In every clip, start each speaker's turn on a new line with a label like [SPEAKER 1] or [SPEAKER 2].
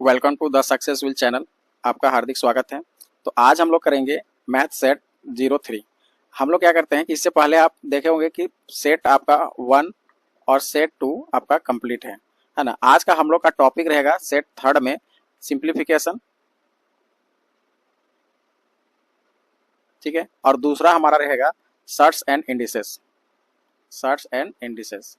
[SPEAKER 1] Welcome to the successful channel. आपका हार्दिक स्वागत है। तो आज हम लोग करेंगे मैथ सेट 03। हम लोग क्या करते हैं कि इससे पहले आप देखे होंगे कि सेट आपका 1 और सेट 2 आपका कंप्लीट है ना। आज का हम लोग का टॉपिक रहेगा सेट थर्ड में सिंप्लीफिकेशन, ठीक है। और दूसरा हमारा रहेगा shirts and indices. Shirts and indices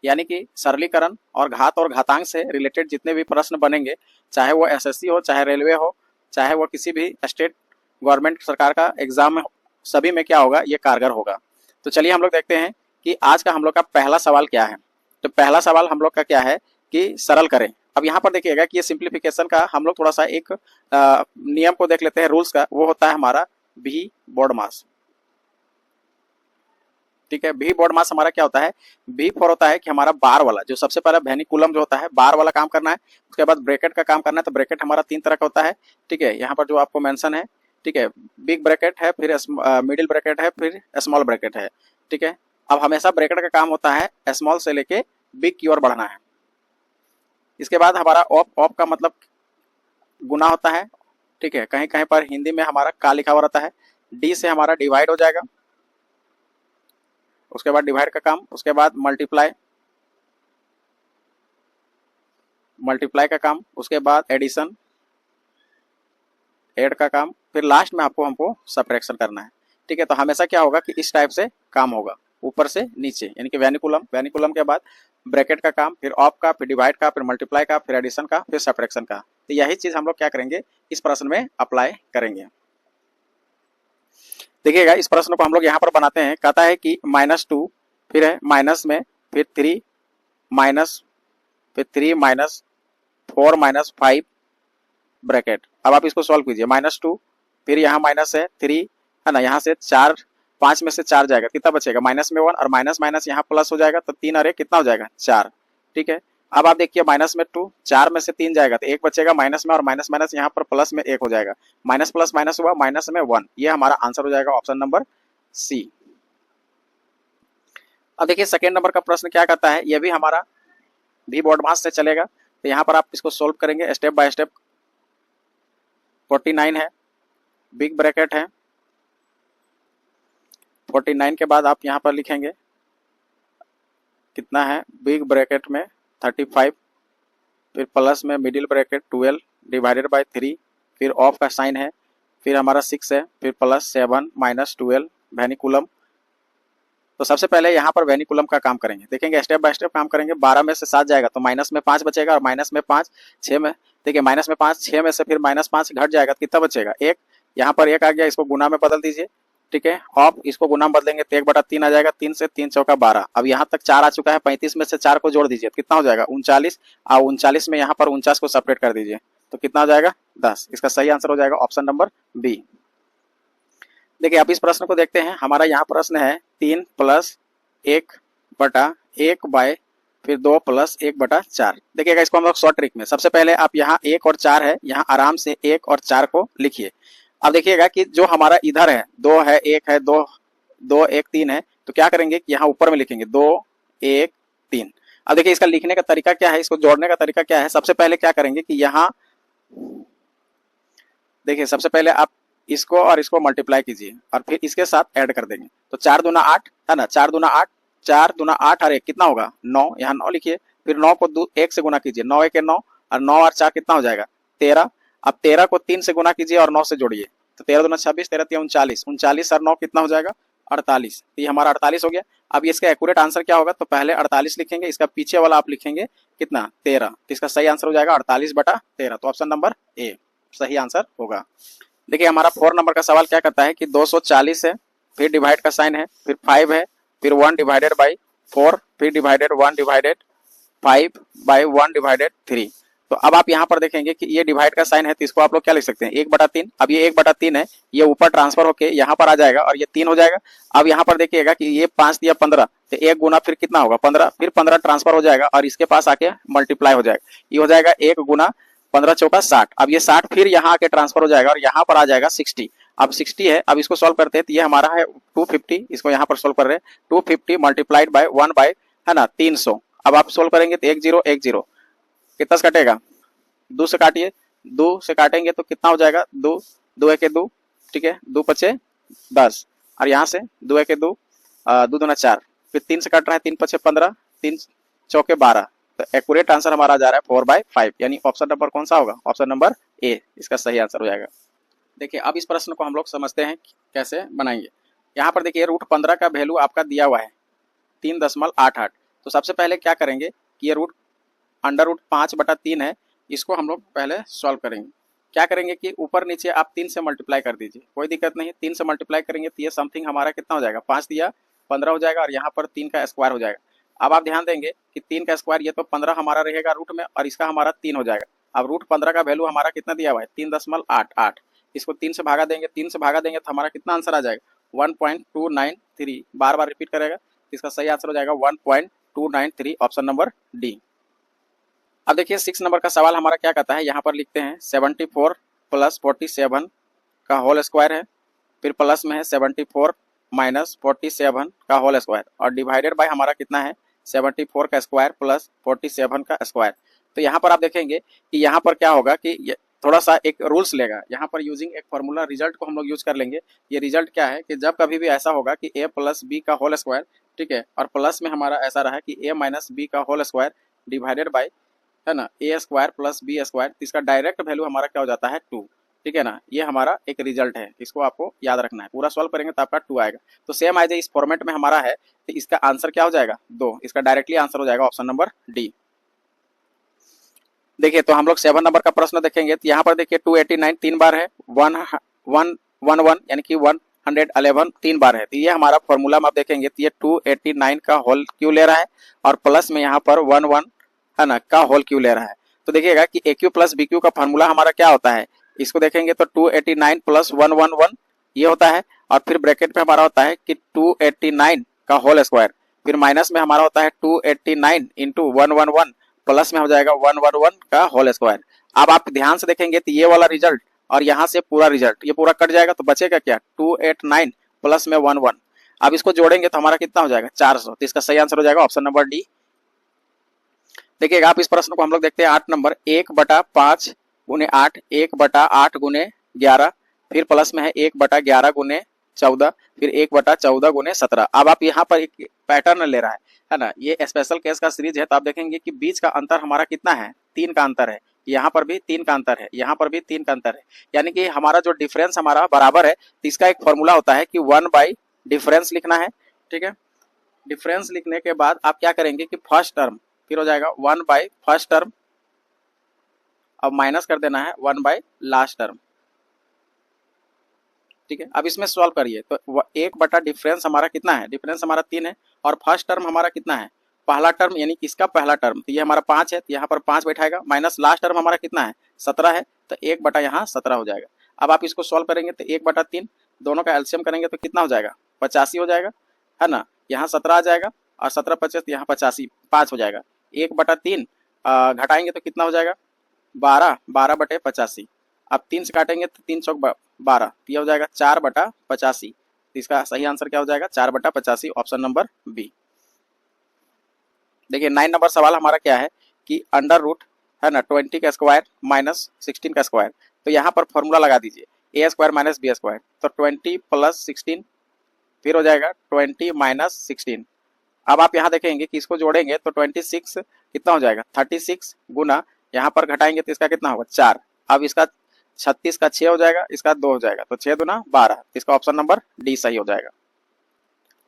[SPEAKER 1] यानी कि सरलीकरण और घात और घातांक से रिलेटेड जितने भी प्रश्न बनेंगे, चाहे वो एसएससी हो, चाहे रेलवे हो, चाहे वो किसी भी स्टेट गवर्नमेंट सरकार का एग्जाम में, सभी में क्या होगा, ये कारगर होगा। तो चलिए हम लोग देखते हैं कि आज का हम लोग का पहला सवाल क्या है। तो पहला सवाल हम लोग का क्या है कि सरल करें। अब यहाँ पर देखिएगा कि ये सिंप्लीफिकेशन का हम लोग थोड़ा सा एक नियम को देख लेते हैं, रूल्स का। वो होता है हमारा भी बोर्ड मास, ठीक है। भी बोर्ड मास हमारा क्या होता है, भी फॉर होता है कि हमारा बार वाला, जो सबसे पहला वेनिकुलम जो होता है, बार वाला काम करना है। उसके बाद ब्रैकेट का काम करना है। तो ब्रैकेट हमारा 3 तरह का होता है, ठीक है। यहाँ पर जो आपको मेंशन है, ठीक है, बिग ब्रैकेट है, फिर मिडिल ब्रैकेट है, फिर स्मॉल ब्रैकेट है, ठीक है। अब हमेशा ब्रैकेट का काम होता है स्मॉल से लेके बिग की ओर बढ़ना है। इसके बाद हमारा ऑफ, ऑफ का मतलब गुना होता है, ठीक है। कहीं कहीं पर हिंदी में हमारा का लिखा हुआ रहता है। डी से हमारा डिवाइड हो जाएगा, उसके बाद डिवाइड का काम, उसके बाद मल्टीप्लाई, मल्टीप्लाई का काम, उसके बाद एडिशन, ऐड का काम, फिर लास्ट में आपको हमको सब्ट्रैक्शन करना है, ठीक है। तो हमेशा क्या होगा कि इस टाइप से काम होगा, ऊपर से नीचे, यानी कि वेनिकुलम, वेनिकुलम के बाद ब्रैकेट का काम, फिर ऑफ का, फिर डिवाइड का, फिर मल्टीप्लाई का, फिर एडिशन का, फिर सब्ट्रैक्शन का। तो यही चीज हम लोग क्या करेंगे, इस प्रश्न में अप्लाई करेंगे। देखिएगा इस प्रश्न को हम लोग यहाँ पर बनाते हैं। कहता है कि -2, फिर है माइनस में, फिर 3 माइनस, फिर 3 माइनस 4 माइनस 5 ब्रैकेट। अब आप इसको सॉल्व कीजिए। -2, फिर यहाँ माइनस है 3, है ना। यहाँ से 4, 5 में से 4 जाएगा, कितना बचेगा, माइनस में 1, और माइनस माइनस यहाँ प्लस हो जाएगा, तो 3 और 1 कितना हो जाएगा, 4, ठीक है। अब आप देखिए माइनस में 2, 4 में से 3 जाएगा तो 1 बचेगा माइनस में, और माइनस माइनस यहाँ पर प्लस में 1 हो जाएगा, माइनस प्लस माइनस हुआ, माइनस में 1। ये हमारा आंसर हो जाएगा ऑप्शन नंबर सी। अब देखिए सेकेंड नंबर का प्रश्न क्या कहता है, ये भी हमारा भी बोर्ड मास से चलेगा। तो यहाँ पर आप इसको सोल्व करेंगे स्टेप बाय स्टेप। 49 है, बिग ब्रैकेट है, 49 के बाद आप यहाँ पर लिखेंगे कितना है, बिग ब्रैकेट में 35, फिर प्लस में मिडिल ब्रैकेट 12 डिवाइडेड बाय 3, फिर ऑफ का साइन है, फिर हमारा 6 है, फिर प्लस 7 माइनस 12 वेनिकुलम। तो सबसे पहले यहाँ पर वेनिकुलम का काम करेंगे, देखेंगे स्टेप बाय स्टेप काम करेंगे। 12 में से 7 जाएगा तो माइनस में 5 बचेगा, और माइनस में 5 6 में, देखिए माइनस में 5 6 में से फिर माइनस 5 घट जाएगा, कितना बचेगा, 1। यहाँ पर 1 आ गया, इसको गुना में बदल दीजिए, ठीक है। ऑफ इसको गुना में बदलेंगे तो 1/3 आ जाएगा, 3 से 3 चौका 12। अब यहाँ तक 4 आ चुका है, 35 में से 4 को जोड़ दीजिए, कितना हो जाएगा, 39। और 39 में यहाँ पर 49 को सेपरेट कर दीजिए, तो कितना हो जाएगा, 10। इसका सही आंसर हो जाएगा ऑप्शन नंबर बी। देखिए आप इस प्रश्न को देखते हैं। हमारा यहाँ प्रश्न है 3 + 1/1 बाय फिर 2 + 1/4। देखिएगा इसको हम लोग शॉर्ट ट्रिक में, सबसे पहले आप यहाँ 1 और 4 है, यहाँ आराम से 1 और 4 को लिखिए। अब देखिएगा कि जो हमारा इधर है 2 है, 1 है, 2 2 1 3 है, तो क्या करेंगे कि यहाँ ऊपर में लिखेंगे 2 1 3। अब देखिए इसका लिखने का तरीका क्या है, इसको जोड़ने का तरीका क्या है। सबसे पहले क्या करेंगे कि यहाँ देखिए सबसे पहले आप इसको और इसको मल्टीप्लाई कीजिए, और फिर इसके साथ ऐड कर देंगे। तो 4 दूना 8 है ना, 4 दूना 8, 4 दूना 8 और 1 कितना होगा, 9। यहाँ 9 लिखिए, फिर 9 को 1 से गुना कीजिए, 9 1 9, और 9 और 4 कितना हो जाएगा, 13। अब 13 को 3 से गुना कीजिए और 9 से जोड़िए, तो 13 दूना 26, 13 3 39, 39 और 9 कितना हो जाएगा, 48। तो ये हमारा 48 हो गया। अब इसका एक्यूरेट आंसर क्या होगा, तो पहले 48 लिखेंगे, इसका पीछे वाला आप लिखेंगे कितना, 13। तो इसका सही आंसर हो जाएगा 48/13। तो ऑप्शन नंबर ए सही आंसर होगा। देखिए हमारा 4 नंबर का सवाल क्या कहता है कि 240 है, फिर डिवाइड का साइन है, फिर 5 है, फिर 1 डिवाइडेड बाई 4, फिर डिवाइडेड 1 डिवाइडेड 5 बाई 1 डिवाइडेड 3। तो अब आप यहाँ पर देखेंगे कि ये डिवाइड का साइन है, तो इसको आप लोग क्या लिख सकते हैं, 1/3। अब ये 1/3 है, ये ऊपर ट्रांसफर होके यहाँ पर आ जाएगा, और ये 3 हो जाएगा। अब यहाँ पर देखिएगा कि ये 5 दिया 15, तो 1 गुना फिर कितना होगा, 15, फिर 15 ट्रांसफर हो जाएगा, और इसके पास आके मल्टीप्लाई हो जाएगा। ये हो जाएगा 1 गुना 15 चौका 60। अब ये 60 फिर यहाँ आके ट्रांसफर हो जाएगा, और यहाँ पर आ जाएगा 60। अब 60 है, अब इसको सॉल्व करते हैं, तो ये हमारा है 250, इसको यहाँ पर सॉल्व कर रहे हैं, 250 मल्टीप्लाइड बाय 1 बाय, है ना, 300। अब आप सॉल्व करेंगे तो 10 10 कितना कटेगा, 2 से काटिए, 2 से काटेंगे तो कितना हो जाएगा, 2, 2 1 2, ठीक है, 2 पचे 10, और यहाँ से 2 1 2, 2 दूना 4, फिर 3 से काट रहा है, 3 पचे 15, 3 चौके 12, तो एक्यूरेट आंसर हमारा जा रहा है 4/5, यानी ऑप्शन नंबर कौन सा होगा, ऑप्शन नंबर ए इसका सही आंसर हो जाएगा। देखिए अब इस प्रश्न को हम लोग समझते हैं कैसे बनाएंगे। यहाँ पर देखिए रूट 15 का वैल्यू आपका दिया हुआ है 3.88, तो सबसे पहले क्या करेंगे कि ये रूट अंडर रूट 5/3 है, इसको हम लोग पहले सॉल्व करेंगे। क्या करेंगे कि ऊपर नीचे आप 3 से मल्टीप्लाई कर दीजिए, कोई दिक्कत नहीं है, 3 से मल्टीप्लाई करेंगे तो ये समथिंग हमारा कितना हो जाएगा, 5 दिया 15 हो जाएगा, और यहाँ पर 3 का स्क्वायर हो जाएगा। अब आप ध्यान देंगे कि 3 का स्क्वायर ये तो 15 हमारा रहेगा रूट में, और इसका हमारा 3 हो जाएगा। अब रूट 15 का वैल्यू हमारा कितना दिया हुआ है 3.88, इसको 3 से भागा देंगे, 3 से भागा देंगे तो हमारा कितना आंसर आ जाएगा 1.293, बार बार रिपीट करेगा, इसका सही आंसर हो जाएगा 1.293, ऑप्शन नंबर डी। अब देखिए 6 नंबर का सवाल हमारा क्या कहता है, यहाँ पर लिखते हैं 74 + 47 का होल स्क्वायर है, फिर प्लस में है 74 - 47 का होल स्क्वायर, और डिवाइडेड बाय हमारा कितना है 74 का स्क्वायर प्लस 47 का स्क्वायर। तो यहाँ पर आप देखेंगे कि यहाँ पर क्या होगा कि थोड़ा सा एक रूल्स लेगा, यहाँ पर यूजिंग एक फॉर्मूला रिजल्ट को हम लोग यूज कर लेंगे। ये रिजल्ट क्या है कि जब कभी भी ऐसा होगा कि a + b का होल स्क्वायर, ठीक है, और प्लस में हमारा ऐसा रहा कि a - b का होल स्क्वायर डिवाइडेड बाय, है ना, a² + b², इसका डायरेक्ट वैल्यू हमारा क्या हो जाता है 2, ठीक है ना, ये हमारा एक रिजल्ट है, इसको आपको याद रखना है, पूरा सॉल्व करेंगे तो आपका 2 आएगा। तो सेम एज इस फॉर्मेट में हमारा है, तो इसका आंसर क्या हो जाएगा 2, इसका डायरेक्टली आंसर हो जाएगा ऑप्शन नंबर डी। देखिए तो हम लोग 7 नंबर का प्रश्न देखेंगे, तो यहाँ पर देखिए 289 3 बार है, 111 यानी कि 111 3 बार है, तो ये हमारा फॉर्मूला में आप देखेंगे तो ये 289 का होल क्यों ले रहा है, और प्लस में यहाँ पर 11, है ना, का होल क्यों ले रहा है। तो देखिएगा कि AQ + BQ का फॉर्मूला हमारा क्या होता है, इसको देखेंगे तो 289 + 111 ये होता है, और फिर ब्रैकेट में हमारा होता है कि 289 का होल स्क्वायर, फिर माइनस में हमारा होता है 289 × 111, प्लस में हो जाएगा 111 का होल स्क्वायर। अब आप ध्यान से देखेंगे तो ये वाला रिजल्ट और यहाँ से पूरा रिजल्ट ये पूरा कट जाएगा, तो बचेगा क्या 289 प्लस में 11। अब इसको जोड़ेंगे तो हमारा कितना हो जाएगा 400, तो इसका सही आंसर हो जाएगा ऑप्शन नंबर डी। देखिएगा आप इस प्रश्न को हम लोग देखते हैं 8 नंबर, 1/5 × 8, 1/8 × 11, फिर प्लस में है 1/11 × 14, फिर 1/14 × 17। अब आप यहाँ पर एक पैटर्न ले रहा है ना, ये स्पेशल केस का सीरीज है, तो आप देखेंगे कि बीच का अंतर हमारा कितना है 3 का अंतर है, यहाँ पर भी 3 का अंतर है, यहाँ पर भी 3 का अंतर है, यानी कि हमारा जो डिफरेंस हमारा बराबर है, तो इसका एक फॉर्मूला होता है कि 1/डिफरेंस लिखना है, ठीक है। डिफरेंस लिखने के बाद आप क्या करेंगे कि फर्स्ट टर्म फिर हो जाएगा 1/फर्स्ट टर्म, अब माइनस कर देना है 1/लास्ट टर्म, ठीक है। अब इसमें सॉल्व करिए तो 1 डिफरेंस हमारा कितना है, डिफरेंस हमारा 3 है, और फर्स्ट टर्म हमारा कितना है पहला टर्म, यानी कि इसका पहला टर्म, तो ये हमारा 5 है, तो यहाँ पर 5 बैठाएगा, माइनस लास्ट टर्म हमारा कितना है 17 है, तो 1 यहाँ 17 हो जाएगा। अब आप इसको सॉल्व करेंगे तो 1/3, दोनों का एलसीएम करेंगे तो कितना हो जाएगा 85 हो जाएगा, है ना, यहाँ 17 आ जाएगा, और 17 25 यहाँ 85 5 हो जाएगा, 1/3 घटाएंगे तो कितना हो जाएगा 12/85। अब 3 से काटेंगे तो 3 चौक 12, तो यह हो जाएगा 4/85, तो इसका सही आंसर क्या हो जाएगा 4/85, ऑप्शन नंबर बी। देखिए 9 नंबर सवाल हमारा क्या है कि अंडर रूट, है ना, 20 का स्क्वायर माइनस 16 का स्क्वायर, तो यहाँ पर फॉर्मूला लगा दीजिए a² - b², तो 20 + 16 फिर हो जाएगा 20 - 16। अब आप यहाँ देखेंगे कि इसको जोड़ेंगे तो 26 कितना हो जाएगा 36 गुना, यहाँ पर घटाएंगे तो इसका कितना होगा 4, अब इसका 36 का 6 हो जाएगा, इसका 2 हो जाएगा, तो 6 दूना 12, इसका ऑप्शन नंबर डी सही हो जाएगा।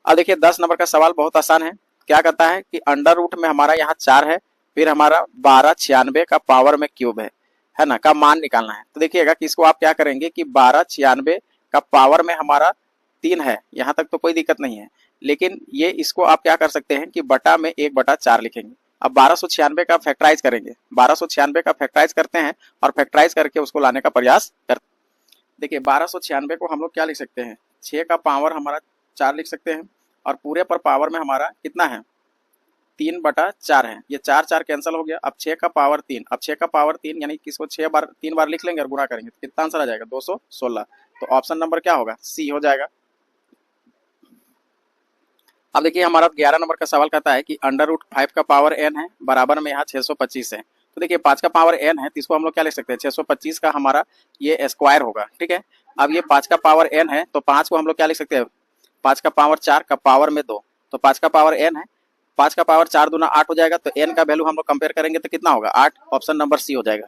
[SPEAKER 1] अब देखिए 10 नंबर का सवाल बहुत आसान है, क्या कहता है कि अंडर रूट में हमारा यहाँ 4 है, फिर हमारा 1296 का पावर में क्यूब है ना, का मान निकालना है। तो देखिएगा कि इसको आप क्या करेंगे कि 1296 का पावर में हमारा 3 है, यहाँ तक तो कोई दिक्कत नहीं है, लेकिन ये इसको आप क्या कर सकते हैं कि बटा में 1/4 लिखेंगे। अब 1296 का फैक्टराइज करेंगे, 1296 का फैक्टराइज करते हैं और फैक्टराइज करके उसको लाने का प्रयास करते हैं। देखिए 1296 को हम लोग क्या लिख सकते हैं, 6 का पावर हमारा 4 लिख सकते हैं, और पूरे पर पावर में हमारा कितना है 3/4 है, ये 4 4 कैंसिल हो गया, अब 6 का पावर 3, अब 6 का पावर 3 यानी कि इसको 3 बार लिख लेंगे और गुणा करेंगे तो कितना आंसर आ जाएगा 216, तो ऑप्शन नंबर क्या होगा सी हो जाएगा। अब देखिए हमारा 11 नंबर का सवाल कहता है कि अंडर रूट 5 का पावर n है, बराबर में यहाँ 625 है, तो देखिए 5 का पावर n है, तो इसको हम लोग क्या लिख सकते हैं, 625 का हमारा ये स्क्वायर होगा, ठीक है। अब ये 5 का पावर n है, तो 5 को हम लोग क्या लिख सकते हैं, 5 का पावर 4 का पावर में 2, तो 5 का पावर n है, 5 का पावर 4 दूना 8 हो जाएगा, तो n का वैल्यू हम लोग कंपेयर करेंगे तो कितना होगा, 8, ऑप्शन नंबर सी हो जाएगा।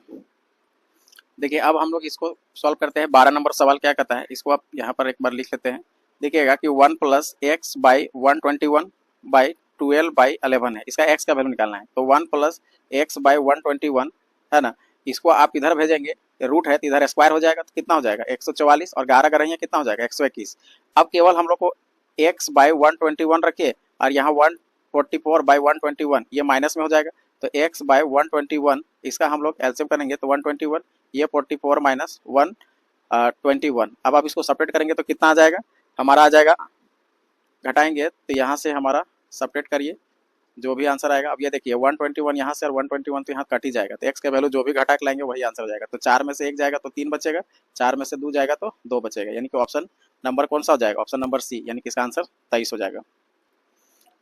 [SPEAKER 1] देखिए अब हम लोग इसको सॉल्व करते हैं। 12 नंबर सवाल क्या कहता है, इसको आप यहाँ पर एक बार लिख लेते हैं। देखिएगा कि 1 प्लस एक्स बाई 121 बाई 12/11 है, इसका x का वैल्यू निकालना है। तो 1 प्लस एक्स बाई 121 है ना, इसको आप इधर भेजेंगे, रूट है तो इधर स्क्वायर हो जाएगा, तो कितना हो जाएगा 144, और 11 अगर कितना हो जाएगा 121। अब केवल हम लोग को x बाई 121 रखिए, और यहाँ 144 बाई 121 ये माइनस में हो जाएगा, तो x बाई 121 इसका हम लोग एलसीएम करेंगे तो 121, ये 44 माइनस 121। अब आप इसको सेपरेट करेंगे तो कितना आ जाएगा, हमारा आ जाएगा, घटाएंगे तो यहाँ से हमारा सेपरेट करिए जो भी आंसर आएगा। अब ये देखिए 121 यहाँ से और 121 तो यहाँ कट ही जाएगा, तो x का वैल्यू जो भी घटा के लाएंगे वही आंसर हो जाएगा। तो 4 में से 1 जाएगा तो 3 बचेगा, 4 में से 2 जाएगा तो 2 बचेगा, यानी कि ऑप्शन नंबर कौन सा हो जाएगा, ऑप्शन नंबर सी, यानी कि इसका आंसर 23 हो जाएगा।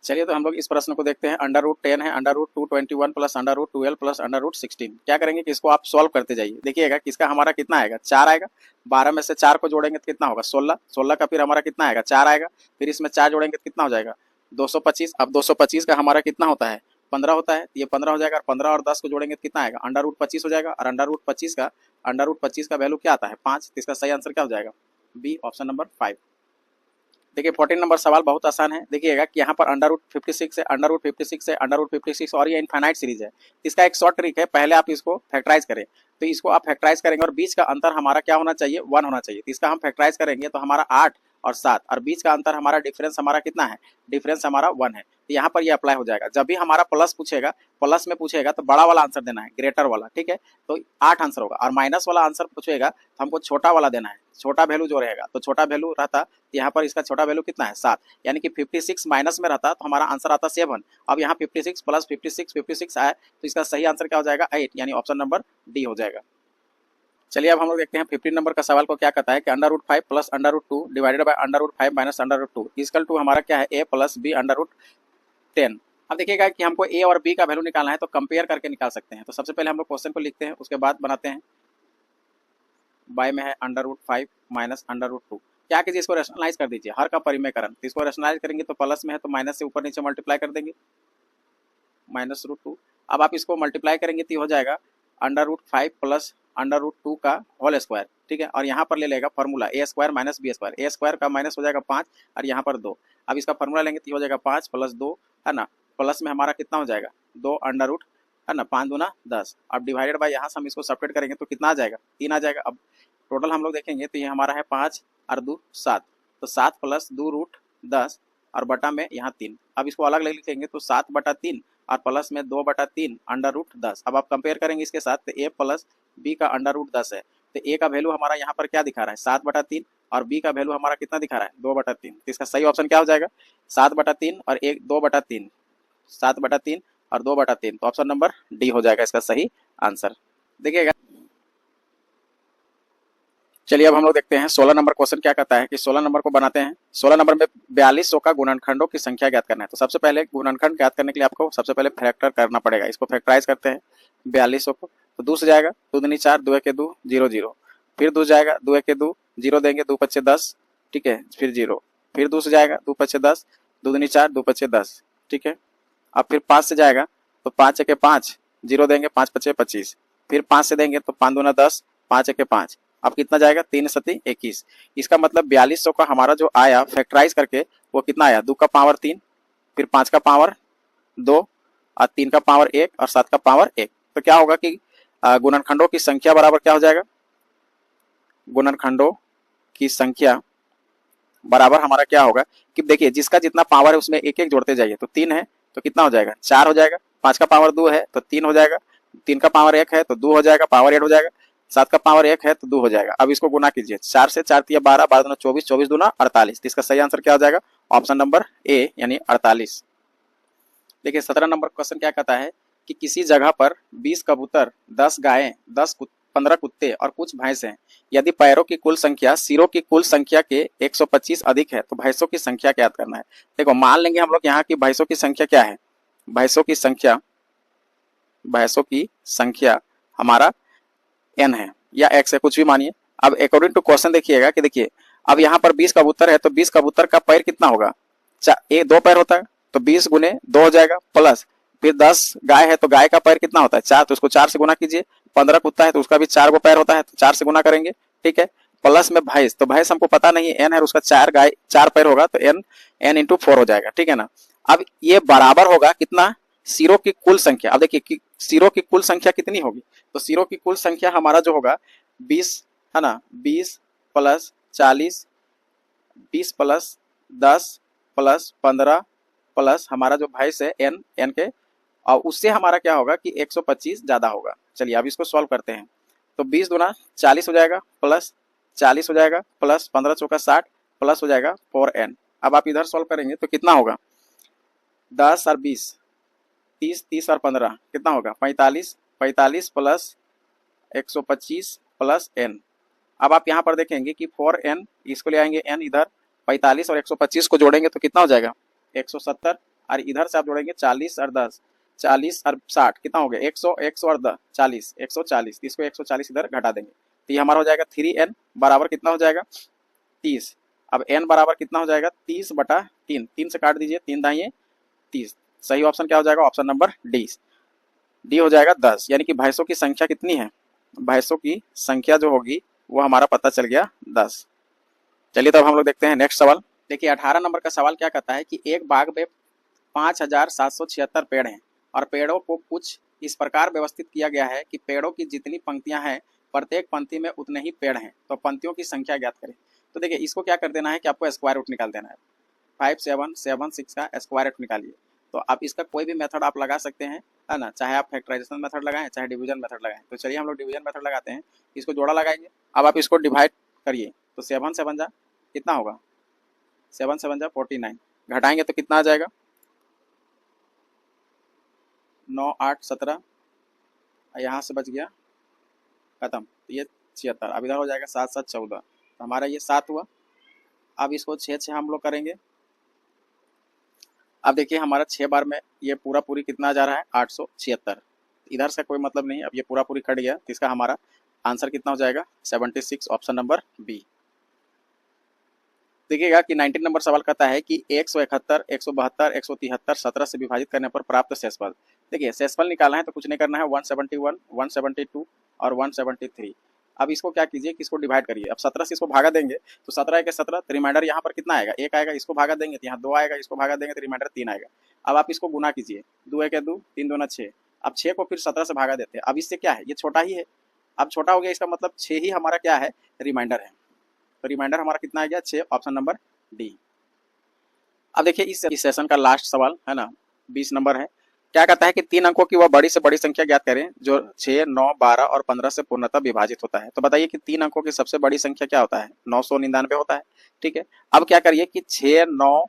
[SPEAKER 1] चलिए तो हम लोग इस प्रश्न को देखते हैं। √10 है, √221 प्लस √12 प्लस √16। क्या करेंगे कि इसको आप सॉल्व करते जाइए। देखिएगा कि इसका हमारा कितना आएगा, 4 आएगा, 12 में से 4 को जोड़ेंगे तो कितना होगा 16, 16 का फिर हमारा कितना आएगा 4 आएगा, फिर इसमें 4 जोड़ेंगे तो कितना हो जाएगा 225। अब 225 का हमारा कितना होता है 15 होता है, ये 15 हो जाएगा, और 15 और 10 को जोड़ेंगे तो कितना आएगा √25 हो जाएगा, और √25 का वैल्यू क्या आता है 5, तो इसका सही आंसर क्या हो जाएगा बी, ऑप्शन नंबर 5। देखिए 14 नंबर सवाल बहुत आसान है। देखिएगा कि यहाँ पर √56 है, √56 है, √56 और ये इनफाइनाइट सीरीज है। इसका एक शॉर्ट ट्रिक है, पहले आप इसको फैक्टराइज करें, तो इसको आप फैक्टराइज करेंगे और बीच का अंतर हमारा क्या होना चाहिए 1 होना चाहिए। तो इसका हम फैक्टराइज करेंगे तो हमारा 8 और 7, और बीच का अंतर हमारा डिफरेंस हमारा कितना है, डिफरेंस हमारा 1 है। तो यहाँ पर ये अप्लाई हो जाएगा। जब भी हमारा प्लस पूछेगा, प्लस में पूछेगा तो बड़ा वाला आंसर देना है, ग्रेटर वाला, ठीक है, तो 8 आंसर होगा। और माइनस वाला आंसर पूछेगा तो हमको छोटा वाला देना है, छोटा वैल्यू जो रहेगा, तो छोटा वैल्यू रहता, यहाँ पर इसका छोटा वैल्यू कितना है 7, यानी कि 56 माइनस में रहता तो हमारा आंसर आता 7। अब यहाँ 56 प्लस 56 आया, तो इसका सही आंसर क्या हो जाएगा 8, यानी ऑप्शन नंबर डी हो जाएगा। चलिए अब हम लोग देखते हैं 15 नंबर का सवाल को क्या कहता है कि √5 plus √2 divided by √5 minus √2 equal to हमारा क्या है a प्लस b √10। अब देखिएगा कि हमको a और b का वैल्यू निकालना है, तो कंपेयर करके निकाल सकते हैं। तो सबसे पहले हम लोग क्वेश्चन को लिखते हैं, उसके बाद बनाते हैं। बाय में है √5 माइनस √2, क्या कीजिए इसको रेशनलाइज कर दीजिए, हर का परिमेयकरण। तो इसको रेशनलाइज करेंगे तो प्लस में है तो माइनस से ऊपर नीचे मल्टीप्लाई कर देंगे, -√2। अब आप इसको मल्टीप्लाई करेंगे तो हो जाएगा √5 प्लस √2 का होल स्क्वायर, ठीक है। और यहाँ पर ले लेगा formula a² minus b², a² का माइनस हो जाएगा 5 और यहाँ पर 2। अब इसका फॉर्मूला लेंगे तो हो जाएगा 5 प्लस 2 है ना, प्लस में हमारा कितना हो जाएगा 2 अंडर रूट है ना, 5 दूना 10। अब डिवाइडेड बाय यहाँ से हम इसको सेपरेट करेंगे तो कितना आ जाएगा 3 आ जाएगा। अब टोटल हम लोग देखेंगे तो ये हमारा है 5 और 2 7, तो 7 प्लस 2√10 और बटा में यहाँ 3। अब इसको अलग अलग लिखेंगे तो 7/3 और प्लस में 2/3 अंडर रूट 10। अब आप कंपेयर करेंगे इसके साथ तो a प्लस b का अंडर रूट 10 है, तो a का वैल्यू हमारा यहाँ पर क्या दिखा रहा है 7/3 और b का वैल्यू हमारा कितना दिखा रहा है 2/3। तो इसका सही ऑप्शन क्या हो जाएगा 7/3 और 2/3, 7/3 और 2/3, तो ऑप्शन नंबर डी हो जाएगा इसका सही आंसर। देखिएगा चलिए अब हम लोग देखते हैं 16 नंबर क्वेश्चन क्या कहता है कि 16 नंबर को बनाते हैं। 16 नंबर में 4200 का गुणनखंडों की संख्या ज्ञात करना है। तो सबसे पहले गुणनखंड ज्ञात करने के लिए आपको सबसे पहले फैक्टर करना पड़ेगा। इसको फैक्टराइज करते हैं 4200 को, तो 2 से जाएगा 2 दूनी 4, 2 1 2 0 0, फिर 2 जाएगा 2 1 2 0 देंगे 2 5 10, ठीक है, फिर 0, फिर 2 से जाएगा 2 5 10, 2 दूनी 4, 2 5 10, ठीक है। अब फिर 5 से जाएगा तो 5 1 5 0 देंगे 5 5 25, फिर 5 से देंगे तो 5 दूना 10, 5 1 5। अब कितना जाएगा 3 7 21। इसका मतलब 4200 का हमारा जो आया फैक्टराइज करके वो कितना आया 2 का पावर 3, फिर 5 का पावर 2 और 3 का पावर 1 और 7 का पावर 1। तो क्या होगा कि गुणनखंडों की संख्या बराबर क्या हो जाएगा, गुणनखंडों की संख्या बराबर हमारा क्या होगा कि देखिए जिसका जितना पावर है उसमें एक एक जोड़ते जाइए। तो 3 है तो कितना हो जाएगा 4 हो जाएगा, 5 का पावर 2 है तो 3 हो जाएगा, 3 का पावर 1 है तो 2 हो जाएगा, पावर 8 हो जाएगा, 7 का पावर 1 है तो 2 हो जाएगा। अब इसको गुना कीजिए, 4 से 4 3 12, 12 दूना 24, 24 दूना 48। तो इसका सही आंसर क्या हो जाएगा ऑप्शन नंबर ए यानी 48। देखिए 17 नंबर क्वेश्चन क्या कहता है कि किसी जगह पर 20 कबूतर, 10 गायें, 15 कुत्ते और कुछ भैंसें, यदि पैरों की कुल संख्या सिरों की कुल संख्या के 125 अधिक है तो भैंसों की संख्या क्या करना है। देखो मान लेंगे हम लोग यहाँ की भैंसों की संख्या क्या है, भैंसों की संख्या भैंसों की संख्या हमारा n है या x है, कुछ भी मानिए। अब अकॉर्डिंग टू क्वेश्चन देखिएगा कि देखिए अब यहाँ पर 20 कबूतर है तो 20 कबूतर का पैर कितना होगा, दो पैर होता है तो 20 गुने 2 हो जाएगा, प्लस फिर 10 गाय है तो गाय का पैर कितना होता है 4, तो उसको 4 से गुना कीजिए। 15 कुत्ता है तो उसका भी 4 गो पैर होता है तो 4 से गुना करेंगे, ठीक है। प्लस में भैंस, तो भैंस हमको पता नहीं n है, उसका 4 पैर होगा तो n इंटू 4 हो जाएगा, ठीक है ना। अब ये बराबर होगा कितना, सिरों की कुल संख्या। अब देखिए कि सिरों की कुल संख्या कितनी होगी, तो सिरों की कुल संख्या हमारा जो होगा 20 है ना, 20 प्लस 40, 20 प्लस 10 प्लस 15 प्लस हमारा जो भैंस है n के, और उससे हमारा क्या होगा कि 125 ज्यादा होगा। चलिए अब इसको सॉल्व करते हैं। तो 20 गुना 40 हो जाएगा, प्लस 40 हो जाएगा, प्लस 15 चौका 60, प्लस हो जाएगा 4n। अब आप इधर सॉल्व करेंगे तो कितना होगा, 10 और 20, 30, 30 और 15 कितना होगा 45, 45 प्लस 125 प्लस n। अब आप यहाँ पर देखेंगे कि 4n, इसको ले आएंगे n इधर, 45 और 125 को जोड़ेंगे तो कितना हो जाएगा 170, और इधर से आप जोड़ेंगे 40 और 10, 40 और 60 कितना हो गया 100, 100 और 10 40, 140, इसको 140 इधर घटा देंगे तो ये हमारा हो जाएगा 3n बराबर कितना हो जाएगा 30। अब n बराबर कितना हो जाएगा 30 बटा 3, 3 से काट दीजिए, 3 दाइए 30। सही ऑप्शन क्या हो जाएगा, ऑप्शन नंबर डी हो जाएगा 10। यानी कि भैंसों की संख्या कितनी है, भैंसों की संख्या जो होगी वो हमारा पता चल गया 10। चलिए तब हम लोग देखते हैं नेक्स्ट सवाल। देखिए 18 नंबर का सवाल क्या कहता है कि एक बाग में 5776 पेड़ हैं और पेड़ों को कुछ इस प्रकार व्यवस्थित किया गया है कि पेड़ों की जितनी पंक्तियां हैं प्रत्येक पंक्ति में उतने ही पेड़ हैं, तो पंक्तियों की संख्या ज्ञात करें। तो देखिए इसको क्या कर देना है कि आपको स्क्वायर रूट निकाल देना है, 5 7 7 6 का स्क्वायर रूट निकालिए। तो आप इसका कोई भी मेथड आप लगा सकते हैं, है ना, चाहे आप फैक्टराइजेशन मेथड लगाएं चाहे डिवीजन मेथड लगाएं। तो चलिए हम लोग डिवीजन मेथड लगाते हैं, इसको जोड़ा लगाएंगे। अब आप इसको डिवाइड करिए तो 7 7 जा कितना होगा, 7 7 जा 49, घटाएंगे तो कितना आ जाएगा 9 8 17, यहाँ से बच गया खत्म, तो ये 76। अब इधर हो जाएगा 7 7 14, तो हमारा ये 7 हुआ। अब इसको 6 6 हम लोग करेंगे। अब देखिए हमारा 6 बार में ये पूरा पूरी कितना जा रहा है 876, इधर से कोई मतलब नहीं, अब ये पूरा पूरी कट गया तो इसका हमारा आंसर कितना हो जाएगा 76, ऑप्शन नंबर बी। देखिएगा कि 19 नंबर सवाल कहता है कि 171, 172, 173 17 से विभाजित करने पर प्राप्त शेषफल। देखिए शेषफल निकालना है तो कुछ नहीं करना है, 171, 172 और 173। अब इसको क्या कीजिए कि इसको डिवाइड करिए। अब 17 से इसको भागा देंगे तो 17 के 17, तो रिमाइंडर यहाँ पर कितना आएगा 1 आएगा, इसको भागा देंगे तो यहाँ 2 आएगा, इसको भागा देंगे तो रिमाइंडर 3 आएगा। अब आप इसको गुना कीजिए, 2 1 2, 3 2 6। अब 6 को फिर 17 से भागा देते हैं। अब इससे क्या है, ये छोटा ही है, अब छोटा हो गया, इसका मतलब 6 ही हमारा क्या है रिमाइंडर है। तो रिमाइंडर हमारा कितना आ गया 6, ऑप्शन नंबर डी। अब देखिए इस सेशन का लास्ट सवाल है ना, 20 नंबर है। क्या कहता है कि 3 अंकों की वह बड़ी से बड़ी संख्या ज्ञात करें जो 6, 9, 12 और 15 से पूर्णतः विभाजित होता है। तो बताइए कि 3 अंकों की सबसे बड़ी संख्या क्या होता है, 999 होता है, ठीक है। अब क्या करिए कि 6, 9,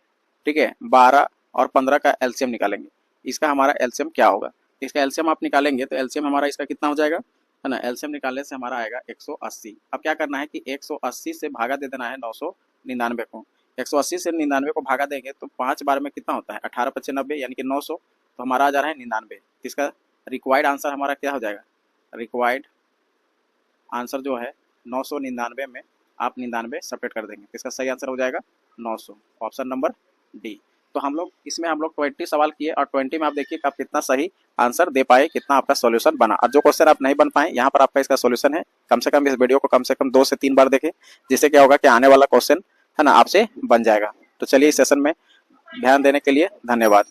[SPEAKER 1] ठीक है, 12 और 15 का एलसीएम निकालेंगे। इसका हमारा एलसीएम क्या होगा, इसका एलसीएम आप निकालेंगे तो एलसीएम हमारा इसका कितना हो जाएगा, है ना, एलसीएम निकालने से हमारा आएगा 180। अब क्या करना है कि 180 से भागा दे देना है 999 को। 180 से 99 को भागा देंगे तो 5 बार में कितना होता है 18 × 90 यानी कि 900, तो हमारा आ जा रहा है 99। इसका रिक्वायर्ड आंसर हमारा क्या हो जाएगा, रिक्वायर्ड आंसर जो है 999 में आप 99 सेपरेट कर देंगे, इसका सही आंसर हो जाएगा 900, ऑप्शन नंबर डी। तो हम लोग इसमें 20 सवाल किए और 20 में आप देखिए आप कितना सही आंसर दे पाए, कितना आपका सॉल्यूशन बना। और जो क्वेश्चन आप नहीं बन पाए यहाँ पर आपका इसका सॉल्यूशन है। कम से कम इस वीडियो को कम से कम 2 से 3 बार देखें, जिससे क्या होगा कि आने वाला क्वेश्चन है ना आपसे बन जाएगा। तो चलिए इस सेशन में ध्यान देने के लिए धन्यवाद।